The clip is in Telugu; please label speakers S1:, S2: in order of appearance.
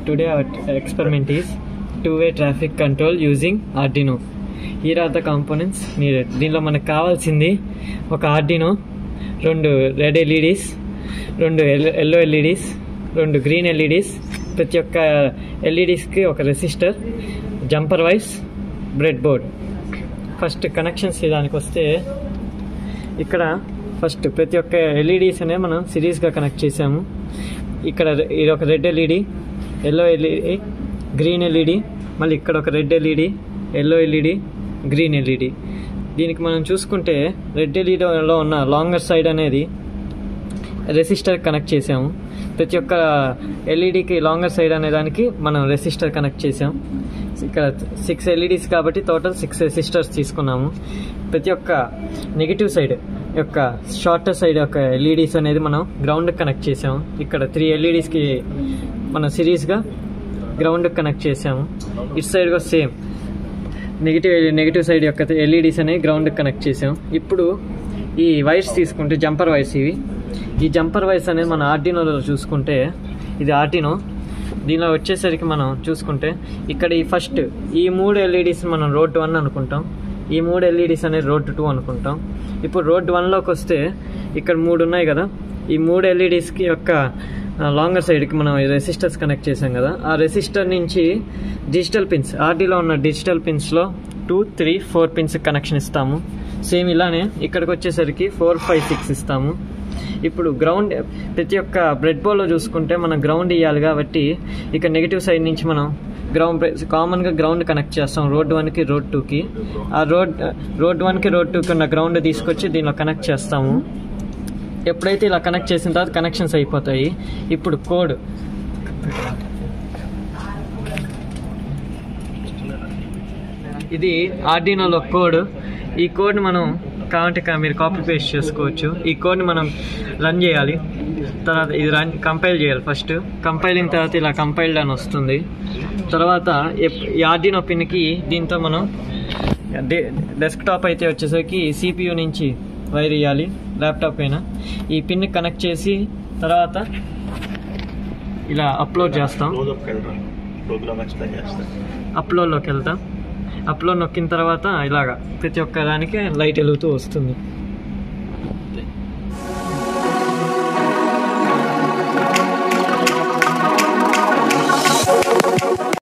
S1: Today our experiment is two-way traffic control using Arduino. Here are the components needed. దీనిలో మనకు కావాల్సింది ఒక Arduino, రెండు రెడ్ ఎల్ఈడీస్, రెండు ఎల్లో ఎల్ఈడీస్, రెండు గ్రీన్ ఎల్ఈడీస్, ప్రతి ఒక్క ఎల్ఈడీస్కి ఒక resistor, jumper wires, breadboard. First connections దానికి వస్తే ఇక్కడ ఫస్ట్ ప్రతి ఒక్క ఎల్ఈడీస్ అనేవి మనం సిరీస్గా కనెక్ట్ చేసాము. ఇక్కడ ఇది ఒక red LED, yellow LED, green LED, మళ్ళీ ఇక్కడ ఒక red LED, yellow LED, green LED. దీనికి మనం చూసుకుంటే రెడ్ ఎల్ఈడిలో ఉన్న లాంగర్ సైడ్ అనేది రెసిస్టర్ కనెక్ట్ చేసాము. ప్రతి ఒక్క ఎల్ఈడికి లాంగర్ సైడ్ అనే దానికి మనం రెసిస్టర్ కనెక్ట్ చేసాం. ఇక్కడ 6 ఎల్ఈడీస్ కాబట్టి టోటల్ 6 రెసిస్టర్స్ తీసుకున్నాము. ప్రతి ఒక్క నెగిటివ్ సైడ్ యొక్క షార్టర్ సైడ్ యొక్క ఎల్ఈడీస్ అనేది మనం గ్రౌండ్కి కనెక్ట్ చేసాము. ఇక్కడ 3 ఎల్ఈడీస్కి మనం సిరీస్గా గ్రౌండ్కి కనెక్ట్ చేసాము. ఇటు సైడ్ కూడా సేమ్ నెగిటివ్ సైడ్ యొక్క ఎల్ఈడీస్ అనేవి గ్రౌండ్కి కనెక్ట్ చేసాం. ఇప్పుడు ఈ వైర్స్ తీసుకుంటే జంపర్ వైర్స్ ఇవి. ఈ జంపర్ వైర్స్ అనేది మన ఆర్డినోలో చూసుకుంటే ఇది ఆర్డినో. దీనిలో వచ్చేసరికి మనం చూసుకుంటే ఇక్కడ ఈ ఫస్ట్ ఈ 3 ఎల్ఈడీస్ మనం రోడ్ 1 అనుకుంటాం, ఈ 3 ఎల్ఈడీస్ అనేది రోడ్ 2 అనుకుంటాం. ఇప్పుడు రోడ్ 1లోకి వస్తే ఇక్కడ 3 ఉన్నాయి కదా, ఈ 3 ఎల్ఈడీస్కి యొక్క లాంగర్ సైడ్కి మనం రెసిస్టర్స్ కనెక్ట్ చేసాం కదా, ఆ రెసిస్టర్ నుంచి డిజిటల్ పిన్స్, ఆర్డీలో ఉన్న డిజిటల్ పిన్స్లో 2, 3, 4 పిన్స్ కనెక్షన్ ఇస్తాము. సేమ్ ఇలానే ఇక్కడికి వచ్చేసరికి 4, 5, 6 ఇస్తాము. ఇప్పుడు గ్రౌండ్ ప్రతి ఒక్క బ్రెడ్ బోర్డ్లో చూసుకుంటే మనం గ్రౌండ్ ఇవ్వాలి కాబట్టి ఇక్కడ నెగిటివ్ సైడ్ నుంచి మనం కామన్గా గ్రౌండ్ కనెక్ట్ చేస్తాం రోడ్ 1కి రోడ్ 2కి. ఆ రోడ్ 1కి రోడ్ 2కి ఉన్న గ్రౌండ్ తీసుకొచ్చి దీనిలో కనెక్ట్ చేస్తాము. ఎప్పుడైతే ఇలా కనెక్ట్ చేసిన తర్వాత కనెక్షన్స్ అయిపోతాయి. ఇప్పుడు కోడ్ ఇది ఆర్డినోలో కోడ్. ఈ కోడ్ని మనం కావాలంటే మీరు కాపీ పేస్ట్ చేసుకోవచ్చు. ఈ కోడ్ని మనం రన్ చేయాలి. తర్వాత ఇది కంపైల్ చేయాలి. ఫస్ట్ కంపైలింగ్ తర్వాత ఇలా కంపైల్డ్ అని వస్తుంది. తర్వాత ఈ ఆర్డినో పిన్కి దీంతో మనం డెస్క్టాప్ అయితే వచ్చేసరికి సిపియు నుంచి వైర్ ఇవ్వాలి. ల్యాప్టాప్ అయినా ఈ పిన్ కనెక్ట్ చేసి తర్వాత ఇలా అప్లోడ్ చేస్తాం. అప్లోడ్లోకి వెళ్తాం. అప్లోడ్ నొక్కిన తర్వాత ఇలాగా ప్రతి ఒక్క దానికి లైట్ వెలుగుతూ వస్తుంది.